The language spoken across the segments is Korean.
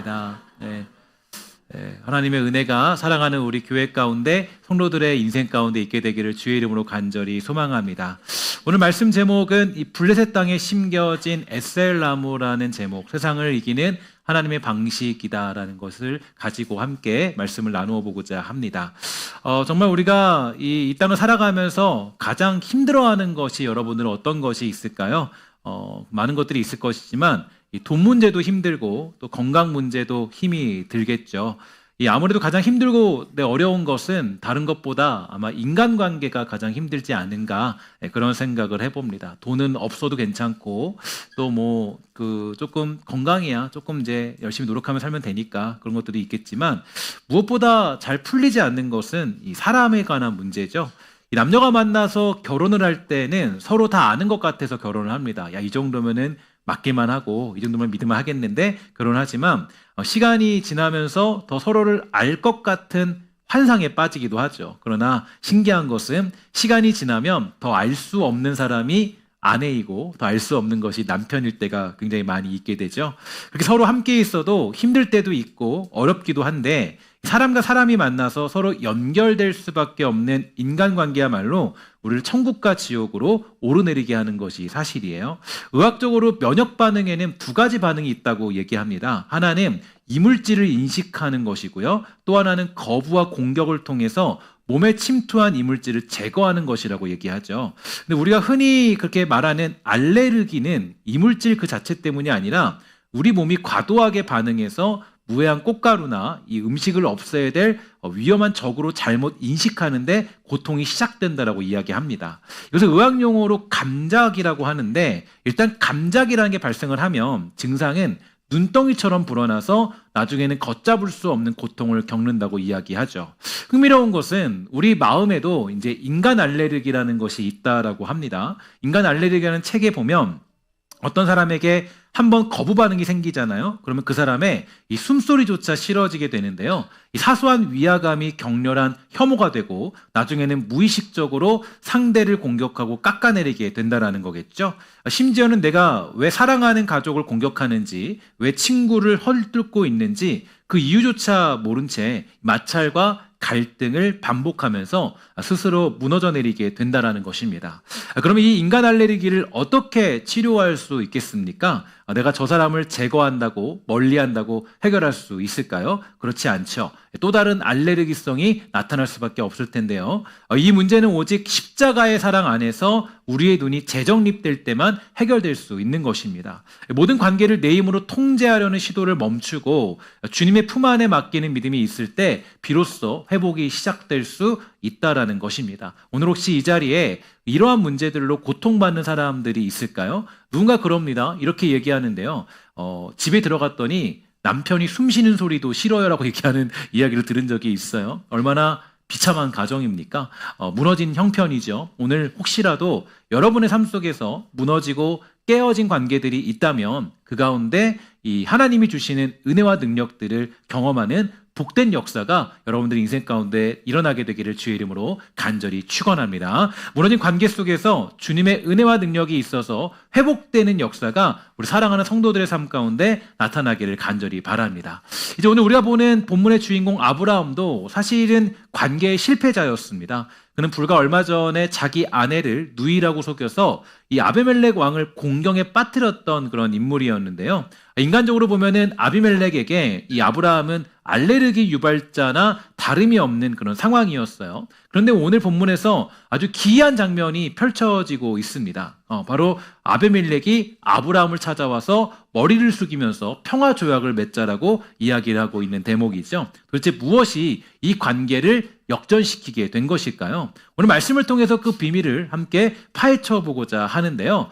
반갑습니다. 하나님의 은혜가 사랑하는 우리 교회 가운데 성도들의 인생 가운데 있게 되기를 주의 이름으로 간절히 소망합니다. 오늘 말씀 제목은 이 블레셋 땅에 심겨진 에셀나무라는 제목, 세상을 이기는 하나님의 방식이다라는 것을 가지고 함께 말씀을 나누어 보고자 합니다. 정말 우리가 이 땅을 살아가면서 가장 힘들어하는 것이 여러분들은 어떤 것이 있을까요? 많은 것들이 있을 것이지만 돈 문제도 힘들고 또 건강 문제도 힘이 들겠죠. 아무래도 가장 힘들고 어려운 것은 다른 것보다 아마 인간관계가 가장 힘들지 않은가 그런 생각을 해봅니다. 돈은 없어도 괜찮고 또 조금 건강이야 조금 이제 열심히 노력하면 살면 되니까 그런 것들이 있겠지만 무엇보다 잘 풀리지 않는 것은 이 사람에 관한 문제죠. 이 남녀가 만나서 결혼을 할 때는 서로 다 아는 것 같아서 결혼을 합니다. 이 정도면은 맞기만 하고 이 정도면 믿으면 하겠는데 결혼하지만 시간이 지나면서 더 서로를 알 것 같은 환상에 빠지기도 하죠. 그러나 신기한 것은 시간이 지나면 더 알 수 없는 사람이 아내이고 더 알 수 없는 것이 남편일 때가 굉장히 많이 있게 되죠. 그렇게 서로 함께 있어도 힘들 때도 있고 어렵기도 한데 사람과 사람이 만나서 서로 연결될 수밖에 없는 인간관계야말로 우리를 천국과 지옥으로 오르내리게 하는 것이 사실이에요. 의학적으로 면역 반응에는 두 가지 반응이 있다고 얘기합니다. 하나는 이물질을 인식하는 것이고요. 또 하나는 거부와 공격을 통해서 몸에 침투한 이물질을 제거하는 것이라고 얘기하죠. 근데 우리가 흔히 그렇게 말하는 알레르기는 이물질 그 자체 때문이 아니라 우리 몸이 과도하게 반응해서 무해한 꽃가루나 이 음식을 없애야 될 위험한 적으로 잘못 인식하는데 고통이 시작된다라고 이야기합니다. 이것을 의학용어로 감작이라고 하는데 일단 감작이라는 게 발생을 하면 증상은 눈덩이처럼 불어나서 나중에는 걷잡을 수 없는 고통을 겪는다고 이야기하죠. 흥미로운 것은 우리 마음에도 이제 인간 알레르기라는 것이 있다라고 합니다. 인간 알레르기라는 책에 보면 어떤 사람에게 한번 거부 반응이 생기잖아요. 그러면 그 사람의 이 숨소리조차 싫어지게 되는데요. 이 사소한 위화감이 격렬한 혐오가 되고 나중에는 무의식적으로 상대를 공격하고 깎아내리게 된다는 거겠죠. 심지어는 내가 왜 사랑하는 가족을 공격하는지, 왜 친구를 헐뜯고 있는지 그 이유조차 모른 채 마찰과 갈등을 반복하면서 스스로 무너져 내리게 된다는 것입니다. 그러면 이 인간 알레르기를 어떻게 치료할 수 있겠습니까? 내가 저 사람을 제거한다고 멀리한다고 해결할 수 있을까요? 그렇지 않죠. 또 다른 알레르기성이 나타날 수밖에 없을 텐데요. 이 문제는 오직 십자가의 사랑 안에서 우리의 눈이 재정립될 때만 해결될 수 있는 것입니다. 모든 관계를 내 힘으로 통제하려는 시도를 멈추고 주님의 품 안에 맡기는 믿음이 있을 때 비로소 회복이 시작될 수 있다라는 것입니다. 오늘 혹시 이 자리에 이러한 문제들로 고통받는 사람들이 있을까요? 누군가 그럽니다. 이렇게 얘기하는데요. 집에 들어갔더니 남편이 숨 쉬는 소리도 싫어요라고 얘기하는 이야기를 들은 적이 있어요. 얼마나 비참한 가정입니까? 무너진 형편이죠. 오늘 혹시라도 여러분의 삶 속에서 무너지고 깨어진 관계들이 있다면 그 가운데 이 하나님이 주시는 은혜와 능력들을 경험하는 복된 역사가 여러분들의 인생 가운데 일어나게 되기를 주의 이름으로 간절히 축원합니다. 무너진 관계 속에서 주님의 은혜와 능력이 있어서 회복되는 역사가 우리 사랑하는 성도들의 삶 가운데 나타나기를 간절히 바랍니다. 이제 오늘 우리가 보는 본문의 주인공 아브라함도 사실은 관계의 실패자였습니다. 그는 불과 얼마 전에 자기 아내를 누이라고 속여서 이 아비멜렉 왕을 공경에 빠뜨렸던 그런 인물이었는데요. 인간적으로 보면은 아비멜렉에게 이 아브라함은 알레르기 유발자나 다름이 없는 그런 상황이었어요. 그런데 오늘 본문에서 아주 기이한 장면이 펼쳐지고 있습니다. 바로 아비멜렉이 아브라함을 찾아와서 머리를 숙이면서 평화 조약을 맺자라고 이야기를 하고 있는 대목이죠. 도대체 무엇이 이 관계를 역전시키게 된 것일까요? 오늘 말씀을 통해서 그 비밀을 함께 파헤쳐 보고자 하는데요.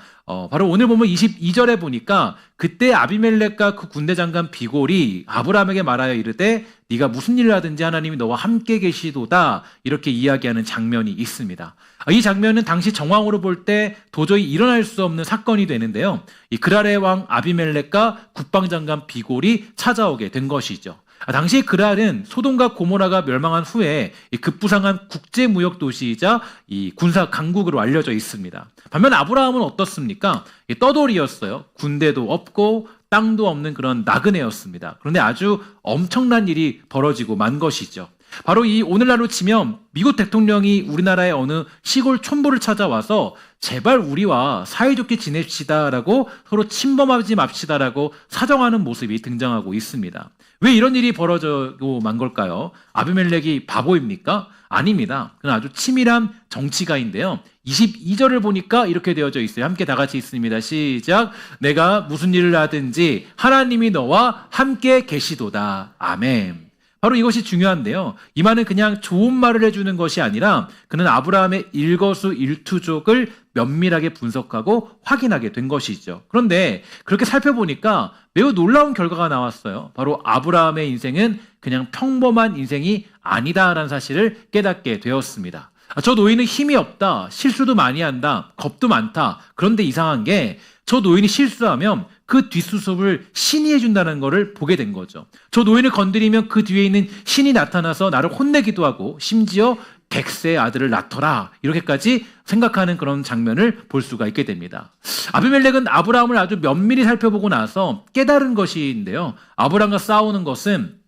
바로 오늘 보면 22절에 보니까 그때 아비멜렉과 그 군대 장관 비골이 아브라함에게 말하여 이르되 네가 무슨 일을 하든지 하나님이 너와 함께 계시도다 이렇게 이야기하는 장면이 있습니다. 이 장면은 당시 정황으로 볼 때 도저히 일어날 수 없는 사건이 되는데요. 이 그랄의 왕 아비멜렉과 국방장관 비골이 찾아오게 된 것이죠. 당시 그랄은 소돔과 고모라가 멸망한 후에 급부상한 국제무역 도시이자 이 군사 강국으로 알려져 있습니다. 반면 아브라함은 어떻습니까? 떠돌이였어요. 군대도 없고 땅도 없는 그런 나그네였습니다. 그런데 아주 엄청난 일이 벌어지고 만 것이죠. 바로 이 오늘날로 치면 미국 대통령이 우리나라의 어느 시골 촌부를 찾아와서 제발 우리와 사이좋게 지냅시다라고 서로 침범하지 맙시다라고 사정하는 모습이 등장하고 있습니다. 왜 이런 일이 벌어지고 만 걸까요? 아비멜렉이 바보입니까? 아닙니다. 그는 아주 치밀한 정치가인데요. 22절을 보니까 이렇게 되어져 있어요. 함께 다 같이 있습니다. 시작. 내가 무슨 일을 하든지 하나님이 너와 함께 계시도다. 아멘. 바로 이것이 중요한데요. 이 말은 그냥 좋은 말을 해주는 것이 아니라 그는 아브라함의 일거수일투족을 면밀하게 분석하고 확인하게 된 것이죠. 그런데 그렇게 살펴보니까 매우 놀라운 결과가 나왔어요. 바로 아브라함의 인생은 그냥 평범한 인생이 아니다라는 사실을 깨닫게 되었습니다. 저 노인은 힘이 없다, 실수도 많이 한다, 겁도 많다. 그런데 이상한 게 저 노인이 실수하면 그 뒷수습을 신이 해준다는 것을 보게 된 거죠. 저 노인을 건드리면 그 뒤에 있는 신이 나타나서 나를 혼내기도 하고 심지어 객세의 아들을 낳더라 이렇게까지 생각하는 그런 장면을 볼 수가 있게 됩니다. 아비멜렉은 아브라함을 아주 면밀히 살펴보고 나서 깨달은 것인데요. 아브라함과 싸우는 것은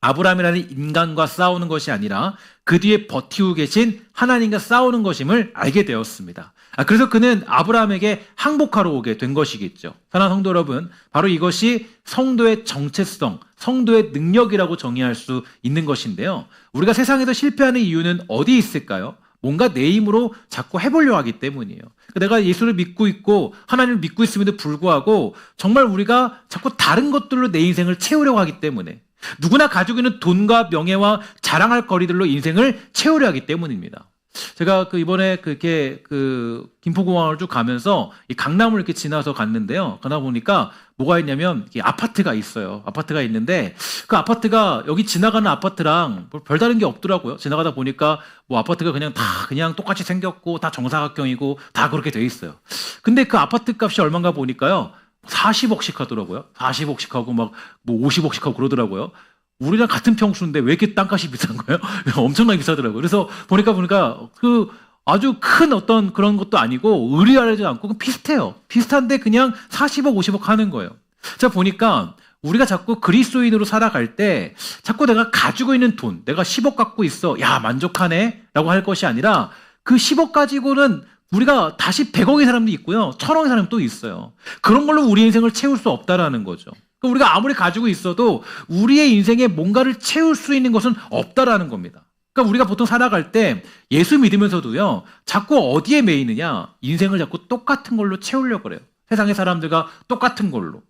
아브라함이라는 인간과 싸우는 것이 아니라 그 뒤에 버티고 계신 하나님과 싸우는 것임을 알게 되었습니다. 그래서 그는 아브라함에게 항복하러 오게 된 것이겠죠. 사랑하는 성도 여러분, 바로 이것이 성도의 정체성, 성도의 능력이라고 정의할 수 있는 것인데요. 우리가 세상에서 실패하는 이유는 어디 있을까요? 뭔가 내 힘으로 자꾸 해보려 하기 때문이에요. 내가 예수를 믿고 있고 하나님을 믿고 있음에도 불구하고 정말 우리가 자꾸 다른 것들로 내 인생을 채우려고 하기 때문에 누구나 가지고 있는 돈과 명예와 자랑할 거리들로 인생을 채우려 하기 때문입니다. 제가 이번에 김포공항을 쭉 가면서 이 강남을 이렇게 지나서 갔는데요. 가다 보니까 뭐가 있냐면 아파트가 있어요. 아파트가 있는데 그 아파트가 여기 지나가는 아파트랑 별다른 게 없더라고요. 지나가다 보니까 뭐 아파트가 그냥 다 그냥 똑같이 생겼고 다 정사각형이고 다 그렇게 돼 있어요. 근데 그 아파트 값이 얼마인가 보니까요. 40억씩 하더라고요. 40억씩 하고 막 뭐 50억씩 하고 그러더라고요. 우리랑 같은 평수인데 왜 이렇게 땅값이 비싼 거예요? 엄청나게 비싸더라고요. 그래서 보니까 아주 큰 어떤 그런 것도 아니고 의리하지 않고 비슷해요. 비슷한데 그냥 40억, 50억 하는 거예요. 제가 보니까 우리가 자꾸 그리스도인으로 살아갈 때 자꾸 내가 가지고 있는 돈, 내가 10억 갖고 있어. 야, 만족하네. 라고 할 것이 아니라 그 10억 가지고는 우리가 다시 100억의 사람도 있고요. 1000억의 사람도 또 있어요. 그런 걸로 우리 인생을 채울 수 없다라는 거죠. 우리가 아무리 가지고 있어도 우리의 인생에 뭔가를 채울 수 있는 것은 없다라는 겁니다. 그러니까 우리가 보통 살아갈 때 예수 믿으면서도요, 자꾸 어디에 매이느냐? 인생을 자꾸 똑같은 걸로 채우려고 그래요. 세상의 사람들과 똑같은 걸로.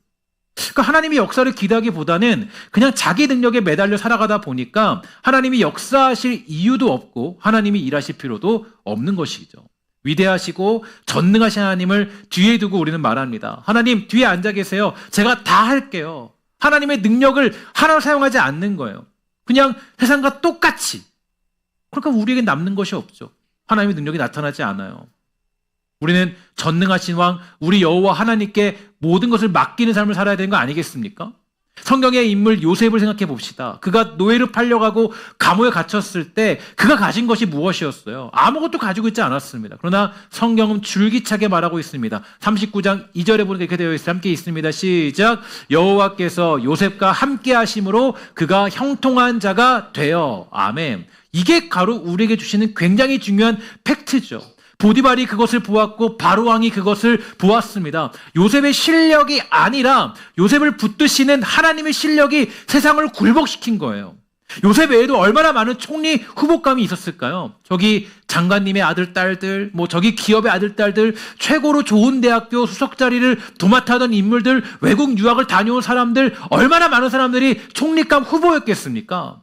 그러니까 하나님이 역사를 기대하기보다는 그냥 자기 능력에 매달려 살아가다 보니까 하나님이 역사하실 이유도 없고 하나님이 일하실 필요도 없는 것이죠. 위대하시고 전능하신 하나님을 뒤에 두고 우리는 말합니다. 하나님 뒤에 앉아 계세요. 제가 다 할게요. 하나님의 능력을 하나도 사용하지 않는 거예요. 그냥 세상과 똑같이. 그러니까 우리에게 남는 것이 없죠. 하나님의 능력이 나타나지 않아요. 우리는 전능하신 왕, 우리 여호와 하나님께 모든 것을 맡기는 삶을 살아야 되는 거 아니겠습니까? 성경의 인물 요셉을 생각해 봅시다. 그가 노예로 팔려가고 감옥에 갇혔을 때 그가 가진 것이 무엇이었어요? 아무것도 가지고 있지 않았습니다. 그러나 성경은 줄기차게 말하고 있습니다. 39장 2절에 보니까 이렇게 되어 있어요. 함께 있습니다. 시작. 여호와께서 요셉과 함께 하심으로 그가 형통한 자가 되어. 아멘. 이게 바로 우리에게 주시는 굉장히 중요한 팩트죠. 보디발이 그것을 보았고 바로왕이 그것을 보았습니다. 요셉의 실력이 아니라 요셉을 붙드시는 하나님의 실력이 세상을 굴복시킨 거예요. 요셉 외에도 얼마나 많은 총리 후보감이 있었을까요? 저기 장관님의 아들, 딸들, 저기 기업의 아들, 딸들, 최고로 좋은 대학교 수석 자리를 도맡아던 인물들, 외국 유학을 다녀온 사람들, 얼마나 많은 사람들이 총리감 후보였겠습니까?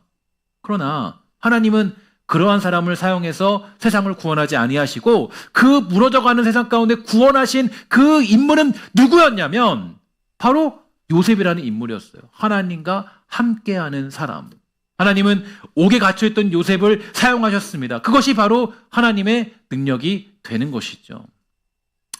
그러나 하나님은 그러한 사람을 사용해서 세상을 구원하지 아니하시고 그 무너져가는 세상 가운데 구원하신 그 인물은 누구였냐면 바로 요셉이라는 인물이었어요. 하나님과 함께하는 사람. 하나님은 옥에 갇혀있던 요셉을 사용하셨습니다. 그것이 바로 하나님의 능력이 되는 것이죠.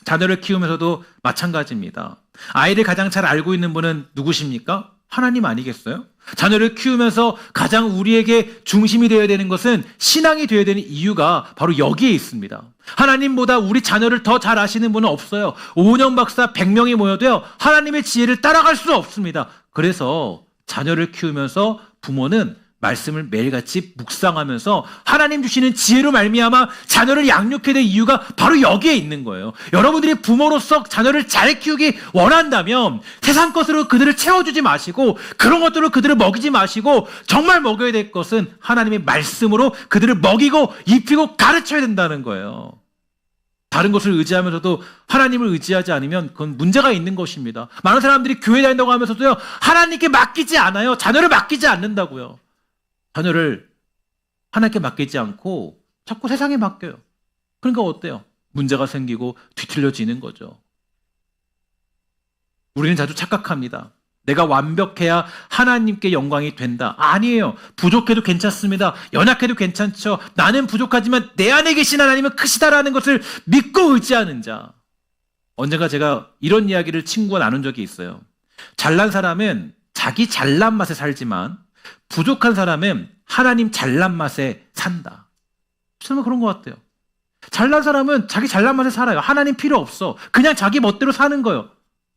자녀를 키우면서도 마찬가지입니다. 아이를 가장 잘 알고 있는 분은 누구십니까? 하나님 아니겠어요? 자녀를 키우면서 가장 우리에게 중심이 되어야 되는 것은 신앙이 되어야 되는 이유가 바로 여기에 있습니다. 하나님보다 우리 자녀를 더 잘 아시는 분은 없어요. 오은영 박사 100명이 모여도요, 하나님의 지혜를 따라갈 수 없습니다. 그래서 자녀를 키우면서 부모는 말씀을 매일같이 묵상하면서 하나님 주시는 지혜로 말미암아 자녀를 양육해야 될 이유가 바로 여기에 있는 거예요. 여러분들이 부모로서 자녀를 잘 키우기 원한다면 세상 것으로 그들을 채워주지 마시고 그런 것들로 그들을 먹이지 마시고 정말 먹여야 될 것은 하나님의 말씀으로 그들을 먹이고 입히고 가르쳐야 된다는 거예요. 다른 것을 의지하면서도 하나님을 의지하지 않으면 그건 문제가 있는 것입니다. 많은 사람들이 교회 다닌다고 하면서도요, 하나님께 맡기지 않아요. 자녀를 맡기지 않는다고요. 자녀를 하나님께 맡기지 않고 자꾸 세상에 맡겨요. 그러니까 어때요? 문제가 생기고 뒤틀려지는 거죠. 우리는 자주 착각합니다. 내가 완벽해야 하나님께 영광이 된다. 아니에요. 부족해도 괜찮습니다. 연약해도 괜찮죠. 나는 부족하지만 내 안에 계신 하나님은 크시다라는 것을 믿고 의지하는 자. 언젠가 제가 이런 이야기를 친구와 나눈 적이 있어요. 잘난 사람은 자기 잘난 맛에 살지만 부족한 사람은 하나님 잘난 맛에 산다. 정말 그런 것 같아요. 잘난 사람은 자기 잘난 맛에 살아요. 하나님 필요 없어. 그냥 자기 멋대로 사는 거예요.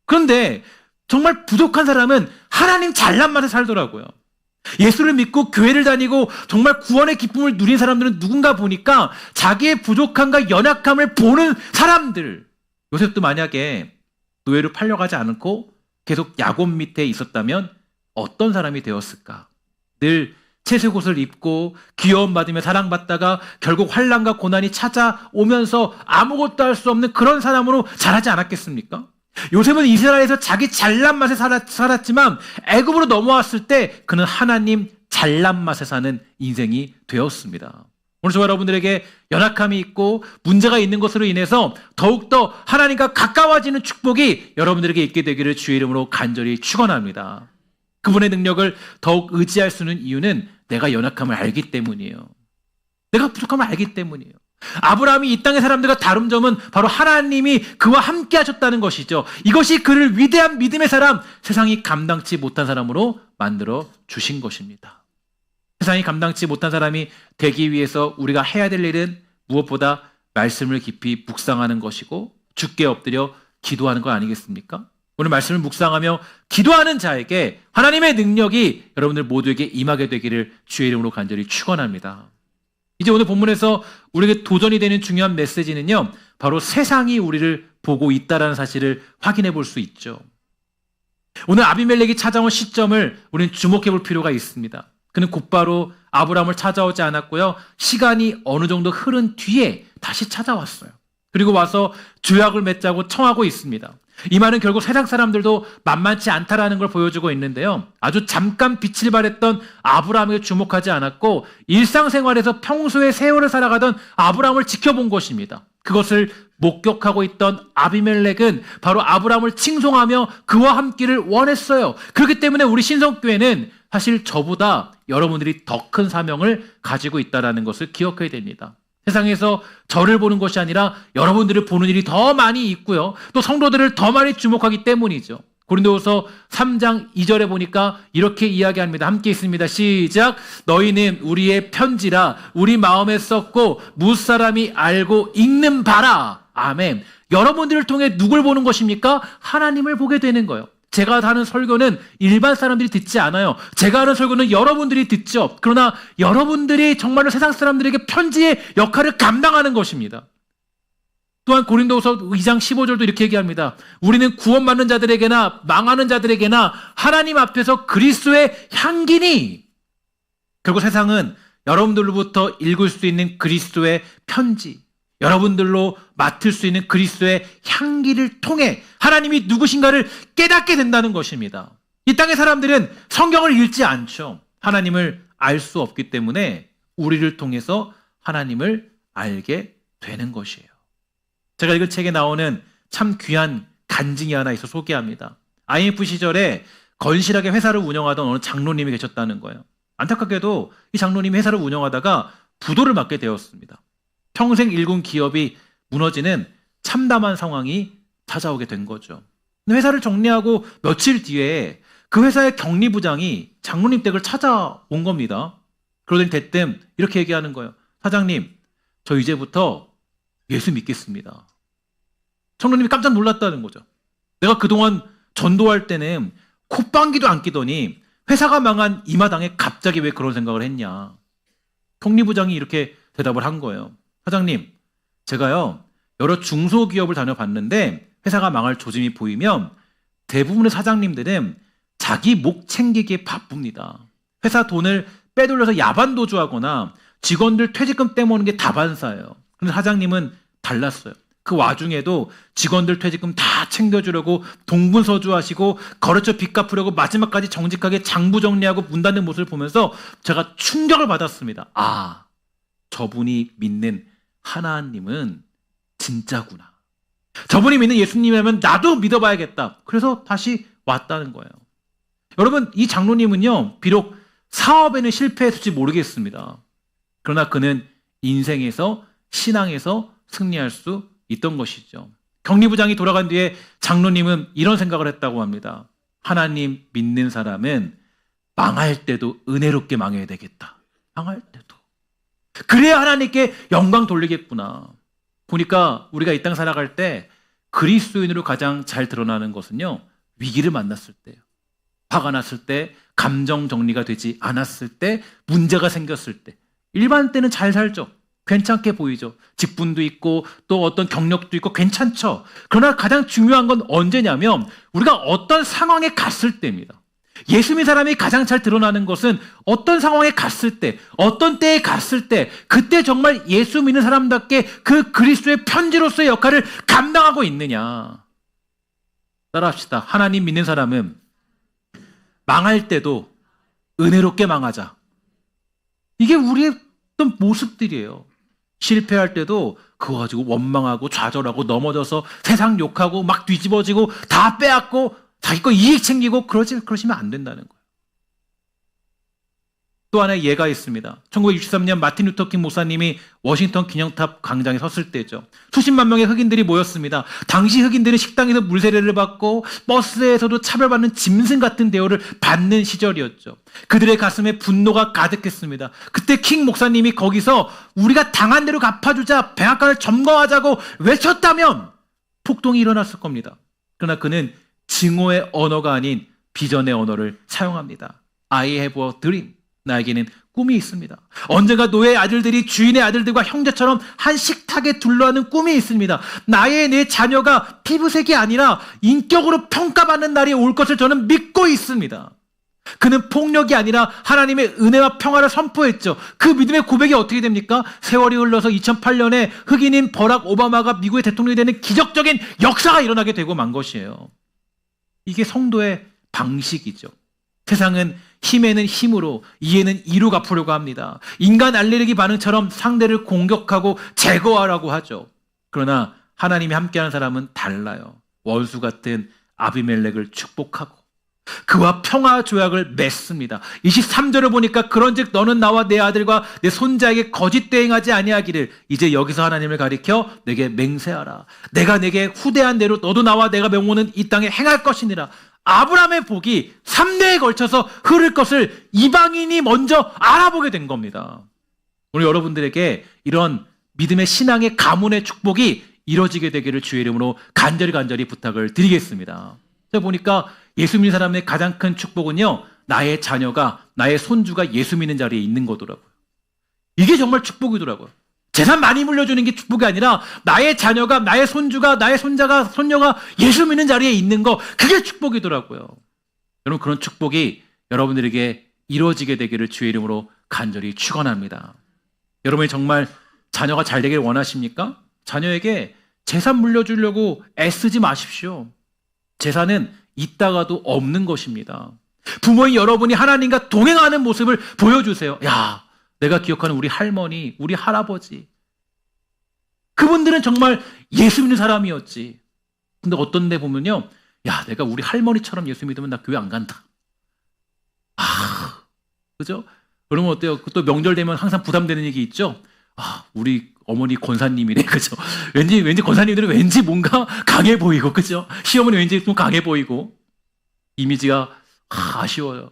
그런데 정말 부족한 사람은 하나님 잘난 맛에 살더라고요. 예수를 믿고 교회를 다니고 정말 구원의 기쁨을 누린 사람들은 누군가 보니까 자기의 부족함과 연약함을 보는 사람들. 요셉도 만약에 노예로 팔려가지 않고 계속 야곱 밑에 있었다면 어떤 사람이 되었을까? 늘 채색옷을 입고 귀여움 받으며 사랑받다가 결국 환난과 고난이 찾아오면서 아무것도 할 수 없는 그런 사람으로 자라지 않았겠습니까? 요셉은 이스라엘에서 자기 잘난 맛에 살았지만 애굽으로 넘어왔을 때 그는 하나님 잘난 맛에 사는 인생이 되었습니다. 오늘 저와 여러분들에게 연약함이 있고 문제가 있는 것으로 인해서 더욱더 하나님과 가까워지는 축복이 여러분들에게 있게 되기를 주의 이름으로 간절히 축원합니다. 그분의 능력을 더욱 의지할 수 있는 이유는 내가 연약함을 알기 때문이에요. 내가 부족함을 알기 때문이에요. 아브라함이 이 땅의 사람들과 다른 점은 바로 하나님이 그와 함께 하셨다는 것이죠. 이것이 그를 위대한 믿음의 사람, 세상이 감당치 못한 사람으로 만들어 주신 것입니다. 세상이 감당치 못한 사람이 되기 위해서 우리가 해야 될 일은 무엇보다 말씀을 깊이 묵상하는 것이고 주께 엎드려 기도하는 거 아니겠습니까? 오늘 말씀을 묵상하며 기도하는 자에게 하나님의 능력이 여러분들 모두에게 임하게 되기를 주의 이름으로 간절히 축원합니다. 이제 오늘 본문에서 우리에게 도전이 되는 중요한 메시지는요, 바로 세상이 우리를 보고 있다는 사실을 확인해 볼 수 있죠. 오늘 아비멜렉이 찾아온 시점을 우리는 주목해 볼 필요가 있습니다. 그는 곧바로 아브라함을 찾아오지 않았고요, 시간이 어느 정도 흐른 뒤에 다시 찾아왔어요. 그리고 와서 조약을 맺자고 청하고 있습니다. 이 말은 결국 세상 사람들도 만만치 않다라는 걸 보여주고 있는데요, 아주 잠깐 빛을 발했던 아브라함에게 주목하지 않았고 일상생활에서 평소에 세월을 살아가던 아브라함을 지켜본 것입니다. 그것을 목격하고 있던 아비멜렉은 바로 아브라함을 칭송하며 그와 함께를 원했어요. 그렇기 때문에 우리 신성교회는 사실 저보다 여러분들이 더 큰 사명을 가지고 있다는 것을 기억해야 됩니다. 세상에서 저를 보는 것이 아니라 여러분들을 보는 일이 더 많이 있고요, 또 성도들을 더 많이 주목하기 때문이죠. 고린도후서 3장 2절에 보니까 이렇게 이야기합니다. 함께 있습니다. 시작. 너희는 우리의 편지라 우리 마음에 썼고 무사람이 알고 읽는 바라. 아멘. 여러분들을 통해 누굴 보는 것입니까? 하나님을 보게 되는 거예요. 제가 하는 설교는 일반 사람들이 듣지 않아요. 제가 하는 설교는 여러분들이 듣죠. 그러나 여러분들이 정말로 세상 사람들에게 편지의 역할을 감당하는 것입니다. 또한 고린도후서 2장 15절도 이렇게 얘기합니다. 우리는 구원받는 자들에게나 망하는 자들에게나 하나님 앞에서 그리스도의 향기니. 결국 세상은 여러분들로부터 읽을 수 있는 그리스도의 편지, 여러분들로 맡을 수 있는 그리스도의 향기를 통해 하나님이 누구신가를 깨닫게 된다는 것입니다. 이 땅의 사람들은 성경을 읽지 않죠. 하나님을 알 수 없기 때문에 우리를 통해서 하나님을 알게 되는 것이에요. 제가 읽은 책에 나오는 참 귀한 간증이 하나 있어 소개합니다. IMF 시절에 건실하게 회사를 운영하던 어느 장로님이 계셨다는 거예요. 안타깝게도 이 장로님이 회사를 운영하다가 부도를 맞게 되었습니다. 평생 일군 기업이 무너지는 참담한 상황이 찾아오게 된 거죠. 회사를 정리하고 며칠 뒤에 그 회사의 격리부장이 장로님 댁을 찾아온 겁니다. 그러더니 대뜸 이렇게 얘기하는 거예요. 사장님, 저 이제부터 예수 믿겠습니다. 장로님이 깜짝 놀랐다는 거죠. 내가 그동안 전도할 때는 콧방귀도 안 끼더니 회사가 망한 이 마당에 갑자기 왜 그런 생각을 했냐. 격리부장이 이렇게 대답을 한 거예요. 사장님, 제가요 여러 중소기업을 다녀봤는데 회사가 망할 조짐이 보이면 대부분의 사장님들은 자기 목 챙기기에 바쁩니다. 회사 돈을 빼돌려서 야반도주하거나 직원들 퇴직금 떼먹는 게 다반사예요. 그런데 사장님은 달랐어요. 그 와중에도 직원들 퇴직금 다 챙겨주려고 동분서주하시고 거래처 빚 갚으려고 마지막까지 정직하게 장부 정리하고 문 닫는 모습을 보면서 제가 충격을 받았습니다. 아, 저분이 믿는 하나님은 진짜구나. 저분이 믿는 예수님이라면 나도 믿어봐야겠다. 그래서 다시 왔다는 거예요. 여러분, 이 장로님은요, 비록 사업에는 실패했을지 모르겠습니다. 그러나 그는 인생에서, 신앙에서 승리할 수 있던 것이죠. 격리부장이 돌아간 뒤에 장로님은 이런 생각을 했다고 합니다. 하나님 믿는 사람은 망할 때도 은혜롭게 망해야 되겠다. 망할 때도. 그래야 하나님께 영광 돌리겠구나. 보니까 우리가 이 땅 살아갈 때 그리스도인으로 가장 잘 드러나는 것은요, 위기를 만났을 때요. 화가 났을 때, 감정 정리가 되지 않았을 때, 문제가 생겼을 때. 일반 때는 잘 살죠. 괜찮게 보이죠. 직분도 있고 또 어떤 경력도 있고 괜찮죠. 그러나 가장 중요한 건 언제냐면 우리가 어떤 상황에 갔을 때입니다. 예수 믿는 사람이 가장 잘 드러나는 것은 어떤 상황에 갔을 때, 어떤 때에 갔을 때, 그때 정말 예수 믿는 사람답게 그 그리스도의 편지로서의 역할을 감당하고 있느냐. 따라합시다. 하나님 믿는 사람은 망할 때도 은혜롭게 망하자. 이게 우리의 어떤 모습들이에요. 실패할 때도 그거 가지고 원망하고 좌절하고 넘어져서 세상 욕하고 막 뒤집어지고 다 빼앗고 자기 거 이익 챙기고 그러시면 안 된다는 거예요. 또 하나의 예가 있습니다. 1963년 마틴 루터 킹 목사님이 워싱턴 기념탑 광장에 섰을 때죠. 수십만 명의 흑인들이 모였습니다. 당시 흑인들은 식당에서 물세례를 받고 버스에서도 차별받는 짐승 같은 대우를 받는 시절이었죠. 그들의 가슴에 분노가 가득했습니다. 그때 킹 목사님이 거기서 우리가 당한 대로 갚아주자, 백악관을 점거하자고 외쳤다면 폭동이 일어났을 겁니다. 그러나 그는 증오의 언어가 아닌 비전의 언어를 사용합니다. I have a dream. 나에게는 꿈이 있습니다. 언젠가 노예의 아들들이 주인의 아들들과 형제처럼 한 식탁에 둘러앉는 꿈이 있습니다. 내 자녀가 피부색이 아니라 인격으로 평가받는 날이 올 것을 저는 믿고 있습니다. 그는 폭력이 아니라 하나님의 은혜와 평화를 선포했죠. 그 믿음의 고백이 어떻게 됩니까? 세월이 흘러서 2008년에 흑인인 버락 오바마가 미국의 대통령이 되는 기적적인 역사가 일어나게 되고 만 것이에요. 이게 성도의 방식이죠. 세상은 힘에는 힘으로, 이에는 이로 갚으려고 합니다. 인간 알레르기 반응처럼 상대를 공격하고 제거하라고 하죠. 그러나 하나님이 함께하는 사람은 달라요. 원수 같은 아비멜렉을 축복하고 그와 평화 조약을 맺습니다. 23절을 보니까 그런즉 너는 나와 내 아들과 내 손자에게 거짓 대행하지 아니하기를 이제 여기서 하나님을 가리켜 내게 맹세하라. 내가 내게 후대한 대로 너도 나와 내가 명호는 이 땅에 행할 것이니라. 아브라함의 복이 3대에 걸쳐서 흐를 것을 이방인이 먼저 알아보게 된 겁니다. 오늘 여러분들에게 이런 믿음의 신앙의 가문의 축복이 이루어지게 되기를 주의 이름으로 간절히 부탁을 드리겠습니다. 제가 보니까 예수 믿는 사람의 가장 큰 축복은요, 나의 자녀가, 나의 손주가 예수 믿는 자리에 있는 거더라고요. 이게 정말 축복이더라고요. 재산 많이 물려주는 게 축복이 아니라 나의 자녀가, 나의 손주가, 나의 손자가, 손녀가 예수 믿는 자리에 있는 거, 그게 축복이더라고요. 여러분, 그런 축복이 여러분들에게 이루어지게 되기를 주의 이름으로 간절히 축원합니다. 여러분이 정말 자녀가 잘 되기를 원하십니까? 자녀에게 재산 물려주려고 애쓰지 마십시오. 재산은 있다가도 없는 것입니다. 부모인 여러분이 하나님과 동행하는 모습을 보여주세요. 야, 내가 기억하는 우리 할머니, 우리 할아버지, 그분들은 정말 예수 믿는 사람이었지. 근데 어떤 데 보면요, 야, 내가 우리 할머니처럼 예수 믿으면 나 교회 안 간다. 그죠? 그러면 어때요? 또 명절 되면 항상 부담되는 얘기 있죠? 우리 어머니 권사님이래, 그죠? 왠지 권사님들은 왠지 뭔가 강해 보이고, 그죠? 시어머니 왠지 좀 강해 보이고, 이미지가 아쉬워요.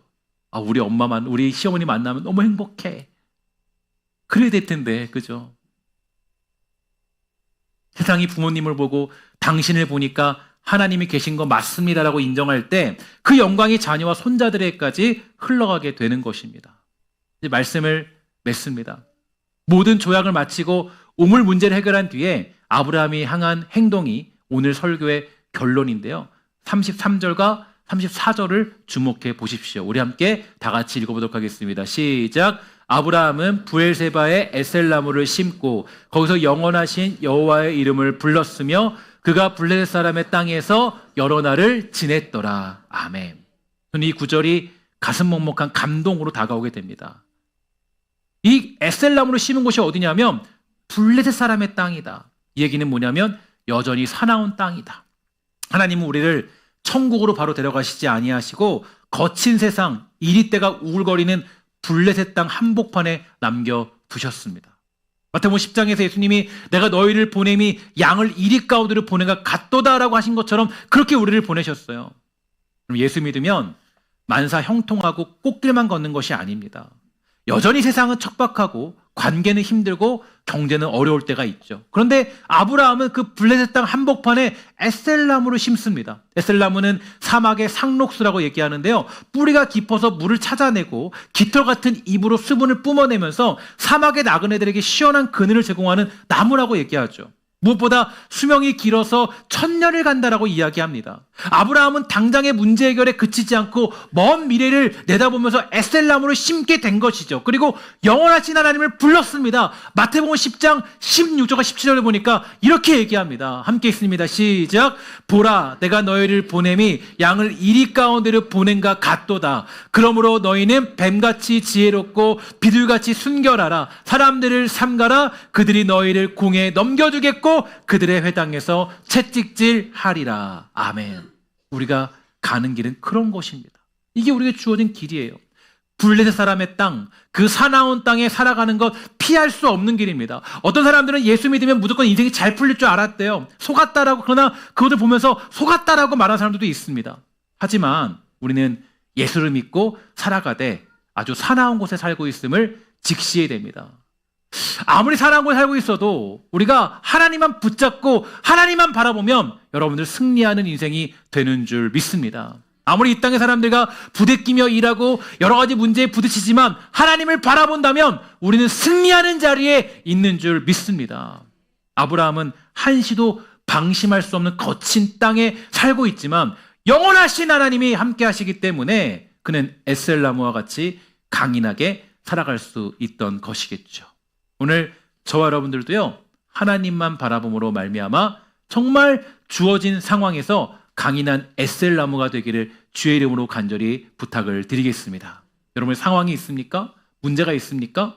우리 엄마만, 우리 시어머니 만나면 너무 행복해. 그래야 될 텐데, 그죠? 세상이 부모님을 보고 당신을 보니까 하나님이 계신 거 맞습니다라고 인정할 때 그 영광이 자녀와 손자들에게까지 흘러가게 되는 것입니다. 이제 말씀을 맺습니다. 모든 조약을 마치고 우물 문제를 해결한 뒤에 아브라함이 향한 행동이 오늘 설교의 결론인데요. 33절과 34절을 주목해 보십시오. 우리 함께 다 같이 읽어보도록 하겠습니다. 시작. 아브라함은 브엘세바에 에셀나무를 심고 거기서 영원하신 여호와의 이름을 불렀으며 그가 블레셋 사람의 땅에서 여러 날을 지냈더라. 아멘. 이 구절이 가슴 먹먹한 감동으로 다가오게 됩니다. 이 에셀나무를 심은 곳이 어디냐면 블레셋 사람의 땅이다. 이 얘기는 뭐냐면 여전히 사나운 땅이다. 하나님은 우리를 천국으로 바로 데려가시지 아니하시고 거친 세상, 이리때가 우울거리는 블레셋 땅 한복판에 남겨두셨습니다. 마태복음 10장에서 예수님이 내가 너희를 보냄이 양을 이리 가운데로 보내가 같도다라고 하신 것처럼 그렇게 우리를 보내셨어요. 그럼 예수 믿으면 만사 형통하고 꽃길만 걷는 것이 아닙니다. 여전히 세상은 척박하고 관계는 힘들고 경제는 어려울 때가 있죠. 그런데 아브라함은 그 블레셋 땅 한복판에 에셀나무를 심습니다. 에셀나무는 사막의 상록수라고 얘기하는데요. 뿌리가 깊어서 물을 찾아내고 깃털 같은 입으로 수분을 뿜어내면서 사막의 나그네들에게 시원한 그늘을 제공하는 나무라고 얘기하죠. 무엇보다 수명이 길어서 1000년을 간다라고 이야기합니다. 아브라함은 당장의 문제 해결에 그치지 않고 먼 미래를 내다보면서 에셀나무를 심게 된 것이죠. 그리고 영원하신 하나님을 불렀습니다. 마태복음 10장 16절과 17절에 보니까 이렇게 얘기합니다. 함께 읽습니다. 시작. 보라, 내가 너희를 보냄이 양을 이리 가운데로 보낸가 같도다. 그러므로 너희는 뱀같이 지혜롭고 비둘같이 순결하라. 사람들을 삼가라. 그들이 너희를 공에 넘겨주겠고 그들의 회당에서 채찍질하리라. 아멘. 우리가 가는 길은 그런 것입니다. 이게 우리에게 주어진 길이에요. 블레셋 사람의 땅, 그 사나운 땅에 살아가는 것 피할 수 없는 길입니다. 어떤 사람들은 예수 믿으면 무조건 인생이 잘 풀릴 줄 알았대요. 속았다라고, 그러나 그것을 보면서 속았다라고 말하는 사람들도 있습니다. 하지만 우리는 예수를 믿고 살아가되 아주 사나운 곳에 살고 있음을 직시해야 됩니다. 아무리 사나운 곳에 살고 있어도 우리가 하나님만 붙잡고 하나님만 바라보면 여러분들 승리하는 인생이 되는 줄 믿습니다. 아무리 이 땅의 사람들과 부대끼며 일하고 여러 가지 문제에 부딪히지만 하나님을 바라본다면 우리는 승리하는 자리에 있는 줄 믿습니다. 아브라함은 한시도 방심할 수 없는 거친 땅에 살고 있지만 영원하신 하나님이 함께 하시기 때문에 그는 에셀나무와 같이 강인하게 살아갈 수 있던 것이겠죠. 오늘 저와 여러분들도요, 하나님만 바라봄으로 말미암아 정말 주어진 상황에서 강인한 에셀나무가 되기를 주의 이름으로 간절히 부탁을 드리겠습니다. 여러분의 상황이 있습니까? 문제가 있습니까?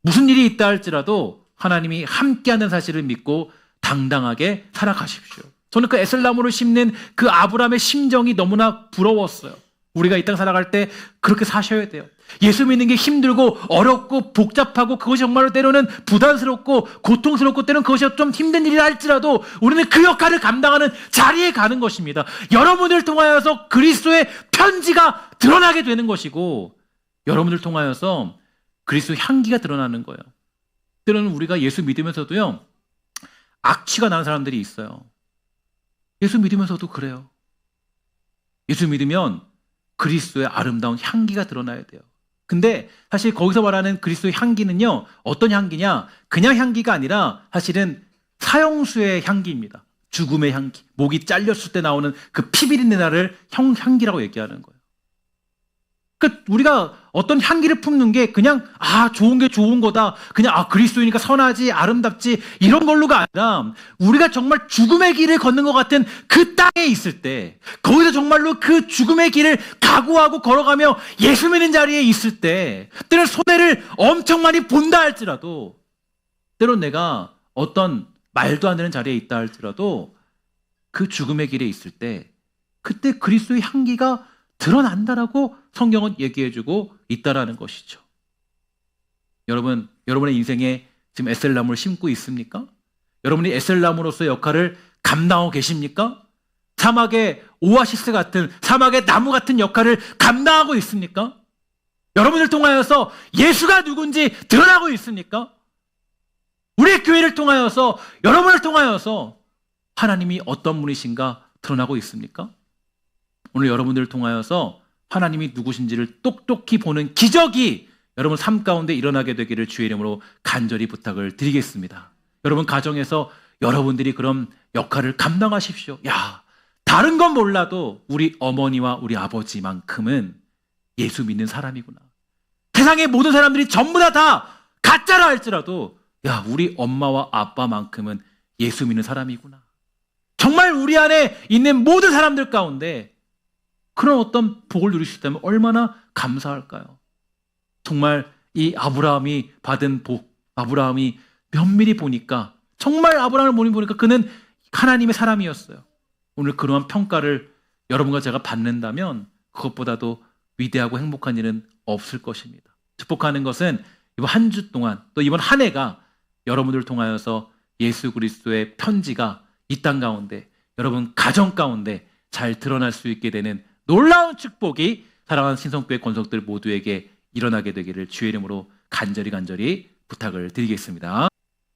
무슨 일이 있다 할지라도 하나님이 함께하는 사실을 믿고 당당하게 살아가십시오. 저는 그 에셀나무를 심는 그 아브라함의 심정이 너무나 부러웠어요. 우리가 이 땅 살아갈 때 그렇게 사셔야 돼요. 예수 믿는 게 힘들고 어렵고 복잡하고 그것이 정말로 때로는 부담스럽고 고통스럽고 때로는 그것이 좀 힘든 일이라 할지라도 우리는 그 역할을 감당하는 자리에 가는 것입니다. 여러분을 통하여서 그리스도의 편지가 드러나게 되는 것이고 여러분을 통하여서 그리스도의 향기가 드러나는 거예요. 때로는 우리가 예수 믿으면서도요, 악취가 나는 사람들이 있어요. 예수 믿으면서도 그래요. 예수 믿으면 그리스도의 아름다운 향기가 드러나야 돼요. 근데 사실 거기서 말하는 그리스도의 향기는요, 어떤 향기냐? 그냥 향기가 아니라 사실은 사형수의 향기입니다. 죽음의 향기. 목이 잘렸을 때 나오는 그 피 비린내 나를 향기라고 얘기하는 거예요. 그러니까 우리가 어떤 향기를 품는 게 그냥 좋은 게 좋은 거다, 그냥 그리스도이니까 선하지 아름답지 이런 걸로가 아니라 우리가 정말 죽음의 길을 걷는 것 같은 그 땅에 있을 때, 거기서 정말로 그 죽음의 길을 각오하고 걸어가며 예수 믿는 자리에 있을 때, 때로는 손해를 엄청 많이 본다 할지라도, 때로는 내가 어떤 말도 안 되는 자리에 있다 할지라도 그 죽음의 길에 있을 때 그때 그리스도의 향기가 드러난다라고 성경은 얘기해주고 있다라는 것이죠. 여러분, 여러분의 인생에 지금 에셀나무를 심고 있습니까? 여러분이 에셀나무로서의 역할을 감당하고 계십니까? 사막의 오아시스 같은, 사막의 나무 같은 역할을 감당하고 있습니까? 여러분을 통하여서 예수가 누군지 드러나고 있습니까? 우리 교회를 통하여서, 여러분을 통하여서 하나님이 어떤 분이신가 드러나고 있습니까? 오늘 여러분들을 통하여서 하나님이 누구신지를 똑똑히 보는 기적이 여러분 삶 가운데 일어나게 되기를 주의 이름으로 간절히 부탁을 드리겠습니다. 여러분 가정에서 여러분들이 그런 역할을 감당하십시오. 야, 다른 건 몰라도 우리 어머니와 우리 아버지만큼은 예수 믿는 사람이구나. 세상의 모든 사람들이 전부 다 가짜라 할지라도 야, 우리 엄마와 아빠만큼은 예수 믿는 사람이구나. 정말 우리 안에 있는 모든 사람들 가운데 그런 어떤 복을 누릴 수 있다면 얼마나 감사할까요? 정말 이 아브라함이 받은 복, 아브라함이 면밀히 보니까, 정말 아브라함을 보니까 그는 하나님의 사람이었어요. 오늘 그러한 평가를 여러분과 제가 받는다면 그것보다도 위대하고 행복한 일은 없을 것입니다. 축복하는 것은 이번 한 주 동안, 또 이번 한 해가 여러분들을 통하여서 예수 그리스도의 편지가 이 땅 가운데, 여러분 가정 가운데 잘 드러날 수 있게 되는 놀라운 축복이 사랑하는 신성교회 권속들 모두에게 일어나게 되기를 주의 이름으로 간절히 부탁을 드리겠습니다.